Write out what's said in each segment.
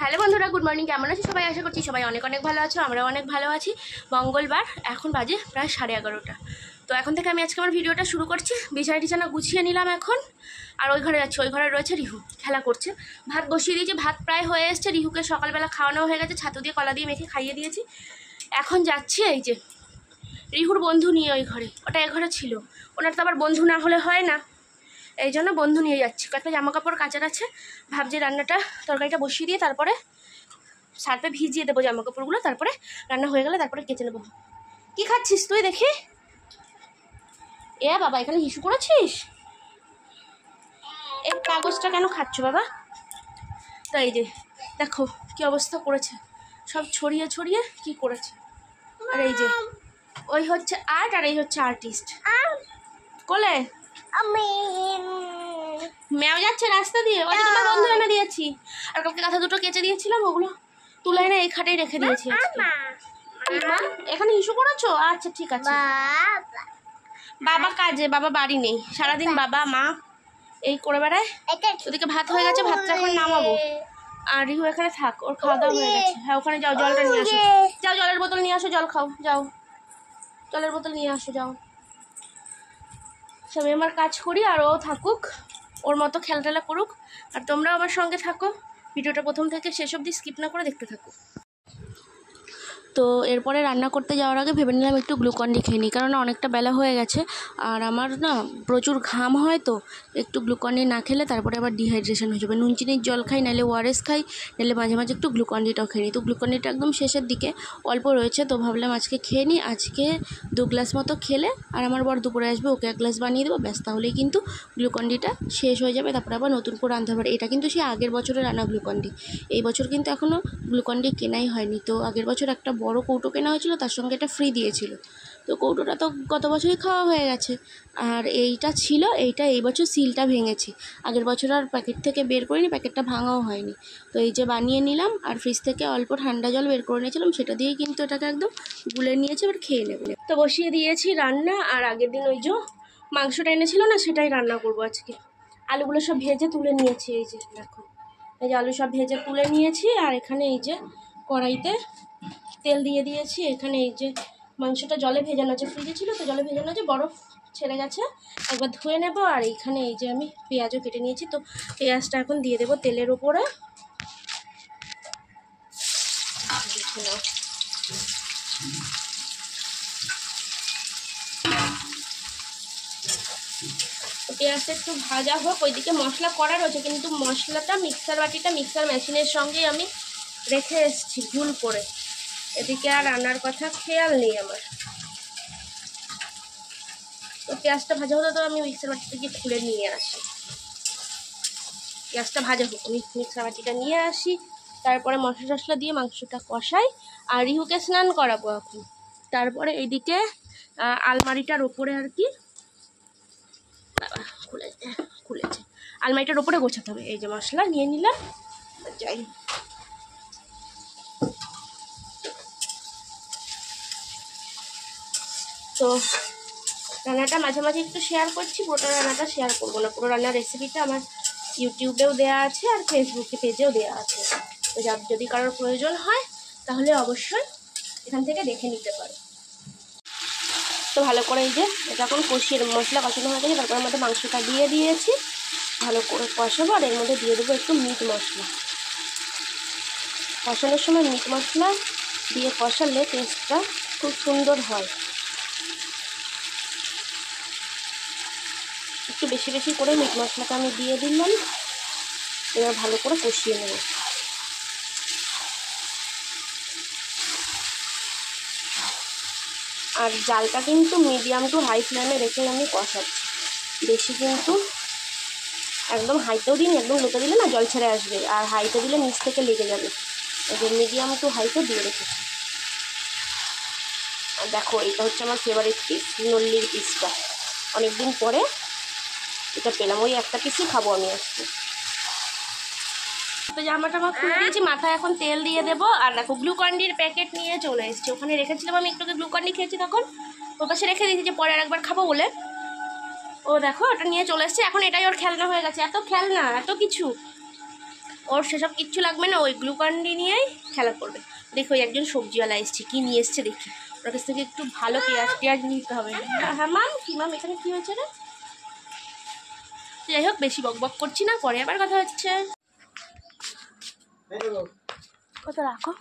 Hello বন্ধুরা, good morning. কেমন আছি সবাই? আশা করছি সবাই অনেক অনেক ভালো আছো। আমরাও অনেক ভালো আছি। মঙ্গলবার, এখন বাজে প্রায় 11:30। তো এখন থেকে আমি আজকে আমার ভিডিওটা শুরু করছি। বিছানা গুছিয়ে নিলাম এখন, আর ওই ঘরে যাচ্ছি। ওই ঘরে রয়েছে রিহু, খেলা করছে। ভাত বসিয়ে দিয়েছি, ভাত প্রায় হয়ে এসছে। রিহুকে সকালবেলা খাওয়ানো হয়ে গেছে, ছাতু দিয়ে কলা দিয়ে মেখে খাইয়ে দিয়েছি। এখন যাচ্ছি এই যে রিহুর বন্ধু নিয়ে ওই ঘরে। ওটা এ ঘরে ছিল, ওনার তো আবার বন্ধু না হলে হয় না, এই জন্য বন্ধু নিয়ে যাচ্ছি। কয়েকটা জামা কাপড় কাচার আছে, ভাবছি রান্নাটা তরকারিটা বসিয়ে দিয়ে তারপরে সার্ফে ভিজিয়ে দেবো জামা কাপড়গুলো, তারপরে রান্না হয়ে গেলে তারপরে কেচে নেবো। কি খাচ্ছিস তুই দেখি? এ বাবা, এখানে হিসু করেছিস? এই কাগজটা কেন খাচ্ছ বাবা? তো এই যে দেখো কি অবস্থা করেছে, সব ছড়িয়ে ছড়িয়ে কি করেছে। আর এই যে ওই হচ্ছে আর্ট, আর এই হচ্ছে আর্টিস্ট। কোলে ম্যাও যাচ্ছে রাস্তা দিয়ে, ওই তোমার বন্ধু এনে দিয়েছি। আর কালকে কাঁথা দুটো কেচে দিয়েছিলাম, ওগুলো তুলে এনে এই খাটেই রেখে দিয়েছি। এখানে ইস্যু করেছো? আচ্ছা ঠিক আছে। বাবা কাজে, বাবা বাড়ি নেই, সারাদিন বাবা মা এই করে বেড়ায়। ওদিকে ভাত হয়ে গেছে, ভাতটা এখন নামাবো। আর রিহু এখানে থাক, ওর খাওয়া দাওয়া হয়ে গেছে। হ্যাঁ ওখানে যাও, জলটা নিয়ে আসো। যাও জলের বোতল নিয়ে আসো, জল খাও, যাও জলের বোতল নিয়ে আসো, যাও। সবাই আমার কাজ করি, আর ও থাকুক ওর মতো, খেলাটেলা করুক। আর তোমরাও আমার সঙ্গে থাকো, ভিডিওটা প্রথম থেকে শেষ অবধি স্কিপ না করে দেখতে থাকো। তো এরপরে রান্না করতে যাওয়ার আগে ভেবে নিলাম একটু গ্লুকন-ডি খেয়ে নিই, কারণ অনেকটা বেলা হয়ে গেছে। আর আমার না প্রচুর ঘাম হয়, তো একটু গ্লুকন-ডি না খেলে তারপরে আবার ডিহাইড্রেশন হয়ে যাবে। নুন চিনির জল খাই, নাহলে ওআরএস খাই, নাহলে মাঝে মাঝে একটু গ্লুকন-ডিটাও খেয়ে নিই। তো গ্লুকন-ডিটা একদম শেষের দিকে অল্প রয়েছে, তো ভাবলাম আজকে খেয়ে নিই। আজকে 2 গ্লাস মতো খেলে, আর আমার বর দুপুরে আসবে, ওকে 1 গ্লাস বানিয়ে দেবো, ব্যাস। তাহলেই কিন্তু গ্লুকন-ডিটা শেষ হয়ে যাবে, তারপরে আবার নতুন করে আনতে পারে। এটা কিন্তু সেই আগের বছরের আনা গ্লুকন-ডি, এই বছর কিন্তু এখনও গ্লুকন-ডি কেনাই হয়নি। তো আগের বছর একটা বড় কৌটো কেনা হয়েছিল, তার সঙ্গে এটা ফ্রি দিয়েছিল। তো কৌটোটা তো গত বছরই খাওয়া হয়ে গেছে, আর এইটা ছিল, এইটা এই বছর সিলটা ভেঙেছি। আগের বছর আর প্যাকেট থেকে বের করিনি, প্যাকেটটা ভাঙাও হয়নি। তো এই যে বানিয়ে নিলাম, আর ফ্রিজ থেকে অল্প ঠান্ডা জল বের করে নিয়েছিলাম, সেটা দিয়েই কিন্তু এটাকে একদম গুলে নিয়েছি। এবার খেয়ে নেব। তো বসিয়ে দিয়েছি রান্না, আর আগের দিন ওই যে মাংসটা এনেছিল না, সেটাই রান্না করবো আজকে। আলুগুলো সব ভেজে তুলে নিয়েছি, এই যে দেখো, এই যে আলু সব ভেজে তুলে নিয়েছি। আর এখানে এই যে কড়াইতে তেল দিয়ে দিয়েছি। এখানে এই যে মাংসটা জলে ভেজানো আছে, ফ্রিজে ছিল তো জলে ভেজানো আছে, বরফ ছেড়ে গেছে, একবার ধুয়ে নেব। আর এইখানে এই যে আমি পেঁয়াজও কেটে নিয়েছি, তো পেঁয়াজটা এখন দিয়ে দেবো তেলের উপরে। পেঁয়াজটা একটু ভাজা হোক, ওইদিকে মশলা করা রয়েছে, কিন্তু মশলাটা মিক্সার বাটিটা মিক্সার মেশিনের সঙ্গে আমি রেখে এসেছি ভুল করে। এদিকে আর রান্নার কথা খেয়াল নেই আমার। তো পেঁয়াজটা ভাজা হতো, তো আমি মিক্সার বাটিটা গিয়ে খুলে নিয়ে আসি। পেঁয়াজটা ভাজা হোক, আমি মিক্সার বাটিটা নিয়ে আসি, তারপরে মশলা টশলা দিয়ে মাংসটা কষাই। আর রিহুকে স্নান করাবো এখন। তারপরে এইদিকে আলমারিটার ওপরে আর কি খুলেছে, আলমারিটার ওপরে গোছাতে হবে। এই যে মশলা নিয়ে নিলাম, যাই। তো রান্নাটা মাঝে মাঝে একটু শেয়ার করছি, পুরোটা রান্নাটা শেয়ার করবো না। পুরো রান্নার রেসিপিটা আমার ইউটিউবেও দেওয়া আছে, আর ফেসবুকে পেজেও দেওয়া আছে। তো যদি কারোর প্রয়োজন হয় তাহলে অবশ্যই এখান থেকে দেখে নিতে পারো। তো ভালো করে এই যে এটা এখন কষিয়ে মশলা কষানো হয়ে গেছে, তারপর মধ্যে মাংসটা দিয়ে দিয়েছি, ভালো করে কষাবো। আর এর মধ্যে দিয়ে দেবো একটু মিট মশলা। কষানোর সময় মিট মশলা দিয়ে কষালে টেস্টটা খুব সুন্দর হয়। একটু বেশি বেশি করে মিট মশলাটা আমি দিয়ে দিলাম, এবার ভালো করে কষিয়ে নেব। আর জালটা কিন্তু মিডিয়াম টু হাই ফ্লেমে রেখে আমি কষাচ্ছি, বেশি কিন্তু একদম হাইতেও দিন, একদম লোতে দিলে না জল ছেড়ে আসবে, আর হাইতে দিলে নিচ থেকে লেগে যাবে। এই মিডিয়াম টু হাইতে দিয়ে রেখেছি। আর দেখো, এটা হচ্ছে আমার ফেভারিট পিস, নল্লির পিসটা। অনেকদিন পরে এটা পেলাম, ওই একটা পিসই খাবো আমি আজকে। তো জামাটা আমার খুলে দিয়েছি, মাথায় এখন তেল দিয়ে দেবো। আর দেখো গ্লুকন-ডির প্যাকেট নিয়ে চলে এসেছি, ওখানে রেখেছিলাম আমি একটু গ্লুকন-ডি খেয়েছি, তখন ওর পাশে রেখে দিয়েছি যে পরে আর একবার খাবো বলে। ও দেখো ওটা নিয়ে চলে এসেছে, এখন এটাই ওর খেলনা হয়ে গেছে। এত খেলনা, এত কিছু। ওর সেসব কিচ্ছু লাগবে না, ওই গ্লুকন্ডি নিয়েই খেলা করবে। দেখো একজন সবজিওয়ালা এসছে, কি নিয়ে এসছে দেখি। ওর কাছ থেকে একটু ভালো পেঁয়াজ নিতে হবে। হ্যাঁ মাম, কি মাম এখানে কি হয়েছে রে? যাই হোক বেশি বক বক করছি না, পরে আবার কথা হচ্ছে। কত রাখো?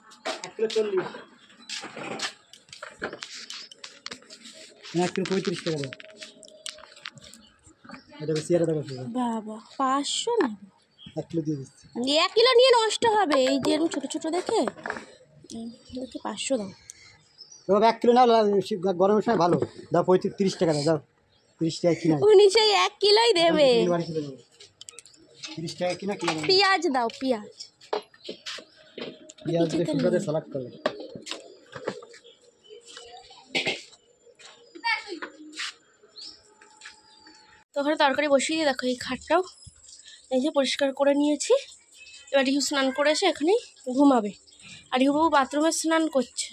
1 কিলো 35 টাকা দাও। এটা বেশি আর দাও। বাবা 500 না, 1 কিলো দিয়ে দিচ্ছি। 1 কিলো নিয়ে নষ্ট হবে, এই যে এরকম ছোটো ছোটো দেখে 500 দাও। তবে 1 কিলো নাও, গরমের সময় ভালো দাও। 30 টাকা দাও, 30 টাকা কিনা। উনি সেই 1 কিলোই দেবে। 30 টাকা কিনা কিনা। পেঁয়াজ দাও, পেঁয়াজ দিয়ে সুন্দর সালাড করবে। তো ওখানে তরকারি বসিয়ে দিয়ে দেখো, এই খাটটাও এই যে পরিষ্কার করে নিয়েছি। এবার রিহু স্নান করে এসে এখানেই ঘুমাবে। আর রিহুবাবু বাথরুমে স্নান করছে।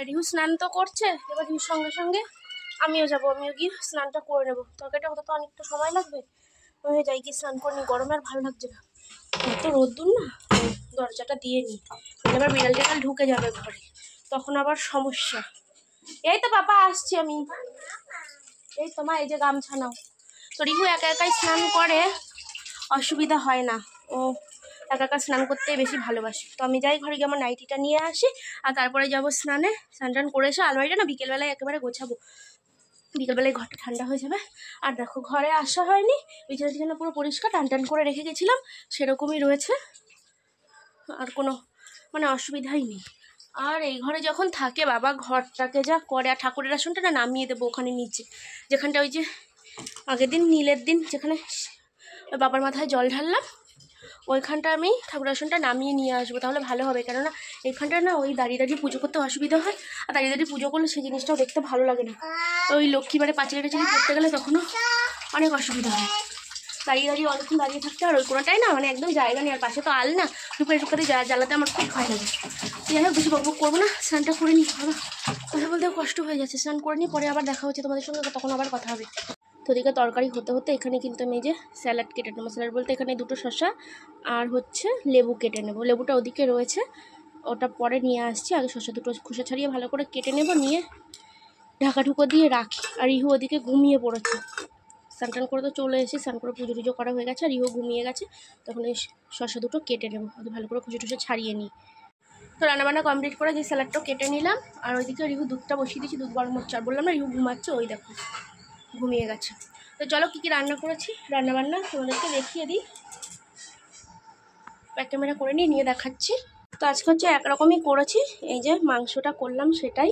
রিহু স্নান তো করছে, এবার রিহুর সঙ্গে সঙ্গে আমিও যাবো, আমিও গিয়ে স্নানটা করে নেবো। তরকারিটা হতে তো অনেকটা সময় লাগবে, আমি যাই গিয়ে স্নান করে নিই। গরমে আর ভালো লাগছে না, এত রোদ্দুর না। দরজাটা দিয়ে নিই, এবার বিড়াল টিড়াল ঢুকে যাবে ঘরে, তখন আবার সমস্যা। এই তো বাবা আসছি আমি, এই তোমার এই যে গামছা নাও। তো রিহু একা একাই স্নান করে, অসুবিধা হয় না, ও একা একা স্নান করতে বেশি ভালোবাসে। তো আমি যাই ঘরে গিয়ে আমার নাইটিটা নিয়ে আসি, আর তারপরে যাবো স্নানে। স্নান টান করে এসে আলমারিটা না বিকেলবেলায় একেবারে গোছাবো, বিকেলবেলায় ঘরটা ঠান্ডা হয়ে যাবে। আর দেখো ঘরে আসা হয়নি, বিছানা টিছানা পুরো পরিষ্কার টান টান করে রেখে গেছিলাম, সেরকমই রয়েছে, আর কোনো মানে অসুবিধাই নেই। আর এই ঘরে যখন থাকে বাবা, ঘরটাকে যা করে। আর ঠাকুরের আসনটা না নামিয়ে দেবো ওখানে নিচে, যেখানটা ওই যে আগের দিন নীলের দিন যেখানে ওই বাবার মাথায় জল ঢাললাম, ওইখানটা আমি ঠাকুর আসনটা নামিয়ে নিয়ে আসবো, তাহলে ভালো হবে। কেননা এইখানটা না ওই দাঁড়িয়ে দাঁড়িয়ে পুজো করতে অসুবিধা হয়, আর দাঁড়িয়ে দাঁড়িয়ে পুজো করলে সেই জিনিসটাও দেখতে ভালো লাগে না। ওই লক্ষ্মীবারে পাঁচিলে টাচিলে করতে গেলে তখনও অনেক অসুবিধা হয়, দাঁড়িয়ে দাঁড়িয়ে অনেকক্ষণ দাঁড়িয়ে থাকতে। আর ওই কোনোটাই না মানে একদম জায়গা নেই, আর পাশে তো আল না, টুকরে টুকরে জ্বালাতে আমার খুব ভয় লাগে। যাই হোক বেশি বকবক করবো না, স্নানটা করে নিই। বাবা কথা বলতেও কষ্ট হয়ে যাচ্ছে, স্নান করে নিই, পরে আবার দেখা হচ্ছে তোমাদের সঙ্গে, তখন আবার কথা হবে। তো ওদিকে তরকারি হতে হতে এখানে কিন্তু আমি যে স্যালাড কেটে নেবো। স্যালাড বলতে এখানে 2টো শসা আর হচ্ছে লেবু কেটে নেবো। লেবুটা ওদিকে রয়েছে, ওটা পরে নিয়ে আসছি। আগে শসা 2টো খোসা ছাড়িয়ে ভালো করে কেটে নেবো, নিয়ে ঢাকা ঢুকো দিয়ে রাখি। আর ইহু ওদিকে ঘুমিয়ে পড়েছে, স্নান টান করে তো চলে এসেছি, স্নান করে পুজো টুজো করা হয়ে গেছে, আর ইহু ঘুমিয়ে গেছে। তখন এই শসা 2টো কেটে নেবো, ওদের ভালো করে খোসা টুসা ছাড়িয়ে নিই। তো রান্নাবান্না কমপ্লিট করে যে স্যালাডটা কেটে নিলাম, আর ওইদিকে রিহু দুধটা বসিয়ে দিয়েছি, দুধ গরম হচ্ছে। আর বললাম না রিহু ঘুমাচ্ছে, ওই দেখো ঘুমিয়ে গেছে। তো চলো কী কী রান্না করেছি, রান্নাবান্না তোমাদেরকে দেখিয়ে দিই, ব্যাক ক্যামেরা করে নিয়ে দেখাচ্ছি। তো আজকে হচ্ছে একরকমই করেছি, এই যে মাংসটা করলাম সেটাই,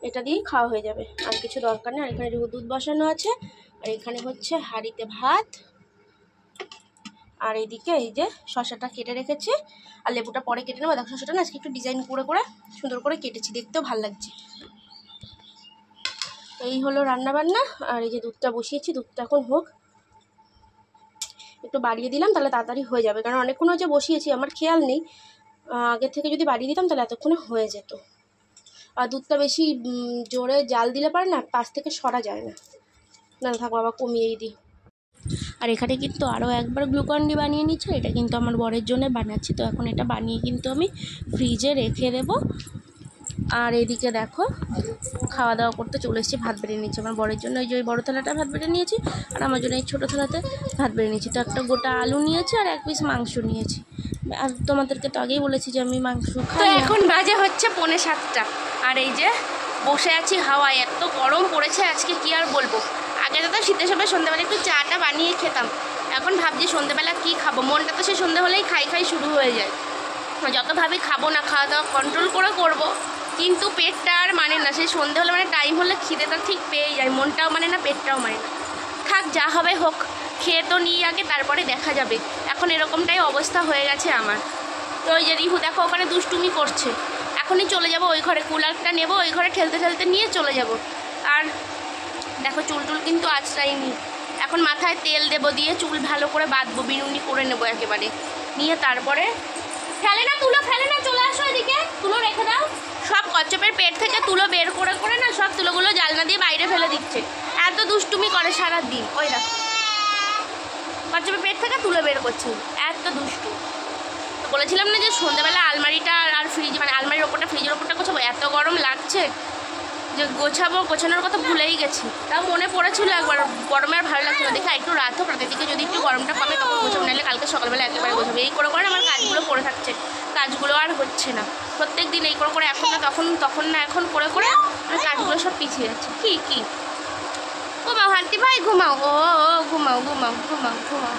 এটা দিয়েই খাওয়া হয়ে যাবে, আর কিছু দরকার নেই। আর এখানে রিহু দুধ বসানো আছে, আর এখানে হচ্ছে হাঁড়িতে ভাত, আর এইদিকে এই যে শসাটা কেটে রেখেছি, আর লেবুটা পরে কেটে নেবো। দেখো শসাটা না আজকে একটু ডিজাইন করে করে সুন্দর করে কেটেছি, দেখতেও ভালো লাগছে। তো এই হলো রান্নাবান্না। আর এই যে দুধটা বসিয়েছি, দুধটা এখন হোক, একটু বাড়িয়ে দিলাম তাহলে তাড়াতাড়ি হয়ে যাবে, কারণ অনেকক্ষণ হচ্ছে বসিয়েছি, আমার খেয়াল নেই। আগে থেকে যদি বাড়িয়ে দিতাম তাহলে এতক্ষণে হয়ে যেত। আর দুধটা বেশি জোরে জাল দিলে পারে না, পাশ থেকে সরা যায় না। না থাকো আবার কমিয়েই দিই। আর এখানে কিন্তু আরও একবার গ্লুকন-ডি বানিয়ে নিচ্ছে, এটা কিন্তু আমার বরের জন্য বানাচ্ছি। তো এখন এটা বানিয়ে কিন্তু আমি ফ্রিজে রেখে দেবো। আর এদিকে দেখো খাওয়া দাওয়া করতে চলে এসেছি, ভাত বেড়ে নিয়েছি আমার বরের জন্য। ওই যে ওই বড়ো থালাটা ভাত বেড়ে নিয়েছি, আর আমার জন্য এই ছোটো থালাতে ভাত বেড়ে নিয়েছি। তো একটা গোটা আলু নিয়েছি, আর 1 পিস মাংস নিয়েছি। আর তোমাদেরকে তো আগেই বলেছি যে আমি মাংস খাই। তো এখন বাজে হচ্ছে 6:45, আর এই যে বসে আছি হাওয়ায়, এত গরম পড়েছে আজকে কি আর বলবো। আগে তো শীতের সময় সন্ধ্যাবেলা একটু চাটা বানিয়ে খেতাম, এখন ভাবছি সন্ধ্যাবেলা কী খাবো, মনটা তো সে সন্ধ্যে হলেই খাই খাই শুরু হয়ে যায়। যত ভাবি খাবো না, খাওয়া দাওয়া কন্ট্রোল করে করবো, কিন্তু পেটটা আর মানে না। সেই সন্ধ্যে হলে মানে টাইম হলে খিদেটা ঠিক পেয়ে যায়, মনটাও মানে না, পেটটাও মানে না। থাক যা হবে হোক, খেয়ে তো নিয়ে আগে তারপরে দেখা যাবে। এখন এরকমটাই অবস্থা হয়ে গেছে আমার। তো ওই যে রিহু দেখো ওখানে দুষ্টুমি করছে, এখনই চলে যাব ওই ঘরে, কুলারটা নেবো, ওই ঘরে ঠেলতে ঠেলতে নিয়ে চলে যাব। আর দেখো চুল টুল কিন্তু আঁচড়াইনি, এখন মাথায় তেল দেবো, দিয়ে চুল ভালো করে বাঁধবো, বিনুনি করে নেবো একেবারে, নিয়ে তারপরে ফেলে না তুলো, ফেলে না, চলে আসো এদিকে, তুলো রেখে দাও। সব কচ্ছপের পেট থেকে তুলো বের করে করে না সব তুলোগুলো জালনা দিয়ে বাইরে ফেলে দিচ্ছে, এত দুষ্টুমি করে সারা দিন। ওই দেখো কচ্ছপের পেট থেকে তুলো বের করছে, এত দুষ্টু। তো বলেছিলাম না যে সন্ধ্যাবেলা আলমারিটা আর ফ্রিজ, মানে আলমারির ওপরটা ফ্রিজের ওপরটা গোছাবো, এত গরম লাগছে যে গোছানোর কথা ভুলেই গেছি। তাও মনে পড়েছিল একবার, গরমে আর ভালো লাগছিল, দেখে একটু রাত হোক, রাতের দিকে যদি একটু গরমটা কমে তখন গোছাবো, নাহলে কালকে সকালবেলা একেবারে গোছাবো। এই করে আমার কাজগুলো পড়ে থাকছে, কাজগুলো আর হচ্ছে না। প্রত্যেক দিন এই করে এখন না তখন না এখন করে আমার কাজগুলো সব পিছিয়ে যাচ্ছে। কি ঘুমাও হান্তি ভাই, ঘুমাও। ও ঘুমাও ঘুমাও ঘুমাও ঘুমাও।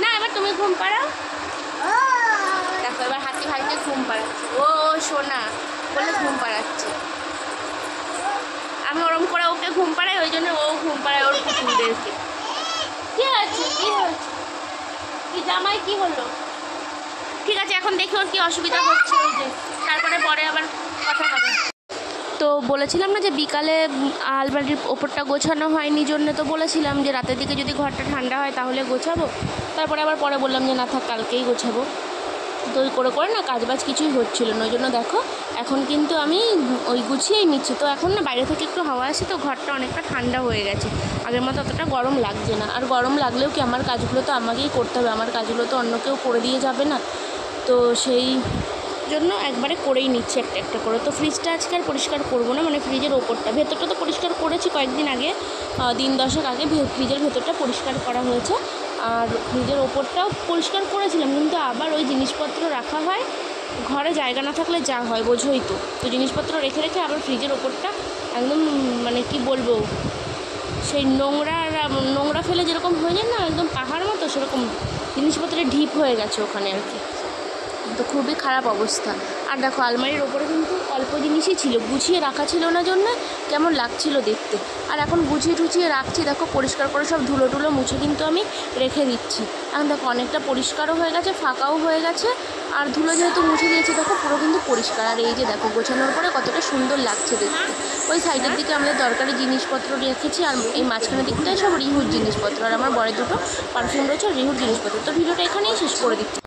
না এবার তুমি ঘুম পাড়াও। দেখো এবার হাতি ভাইকে ঘুম পাড়াচ্ছে। ও সোনা বলে ঘুম পাড়াচ্ছে। আমি ওরম করে ওকে ঘুম পাড়াই, ওই জন্য ও ঘুম পাড়ায় ওর কুকুরদেরকে। কি আছে কি জামাই কি হলো? ঠিক আছে এখন দেখি ওর কি অসুবিধা হচ্ছে, ওই যে তারপরে পরে আবার কথা হবে। তো বলেছিলাম না যে বিকালে আলমারির ওপরটা গোছানো হয়নি জন্য, তো বলেছিলাম যে রাতের দিকে যদি ঘরটা ঠান্ডা হয় তাহলে গোছাবো। তারপরে আবার পরে বললাম যে না থাক, কালকেই গোছাবো। তো ওই করে না কাজবাজ কিছুই হচ্ছিলো না, ওই জন্য দেখো এখন কিন্তু আমি ওই গুছিয়েই নিচ্ছি। তো এখন না বাইরে থেকে একটু হাওয়া আসে, তো ঘরটা অনেকটা ঠান্ডা হয়ে গেছে, আগের মতো অতটা গরম লাগছে না। আর গরম লাগলেও কি আমার কাজগুলো তো আমাকেই করতে হবে, আমার কাজগুলো তো অন্য কেউ করে দিয়ে যাবে না। তো সেই জন্য একবারে করেই নিচ্ছি একটা একটা করে। তো ফ্রিজটা আজকে আর পরিষ্কার করবো না, মানে ফ্রিজের ওপরটা, ভেতরটা তো পরিষ্কার করেছি কয়েকদিন আগে, দিন 10 আগে ফ্রিজের ভেতরটা পরিষ্কার করা হয়েছে। আর ফ্রিজের ওপরটাও পরিষ্কার করেছিলাম, কিন্তু আবার ওই জিনিসপত্র রাখা হয়, ঘরে জায়গা না থাকলে যা হয় বোঝোই তো। তো জিনিসপত্র রেখে আবার ফ্রিজের ওপরটা একদম মানে কি বলবো, সেই নোংরা ফেলে যেরকম হয়ে যায় না একদম পাহাড় মতো, সেরকম জিনিসপত্রের ঢিপ হয়ে গেছে ওখানে আর কি। তো খুবই খারাপ অবস্থা। আর দেখো আলমারির ওপরে কিন্তু অল্প জিনিসই ছিল, গুছিয়ে রাখা ছিল না জন্য কেমন লাগছিল দেখতে। আর এখন গুছিয়ে রাখছি, দেখো পরিষ্কার করে সব ধুলো মুছে কিন্তু আমি রেখে দিচ্ছি। এখন দেখো অনেকটা পরিষ্কারও হয়ে গেছে, ফাঁকাও হয়ে গেছে। আর ধুলো যেহেতু মুছে দিয়েছি দেখো পুরো কিন্তু পরিষ্কার। আর এই যে দেখো গোছানোর পরে কতটা সুন্দর লাগছে দেখতে। ওই সাইডের দিকে আমাদের দরকারি জিনিসপত্র রেখেছি, আর এই মাঝখানের দিকটাই সব রিহুর জিনিসপত্র, আর আমার বড় দুটো পারফিউম রয়েছে রিহুর জিনিসপত্র। তো ভিডিওটা এখানেই শেষ করে দিচ্ছি।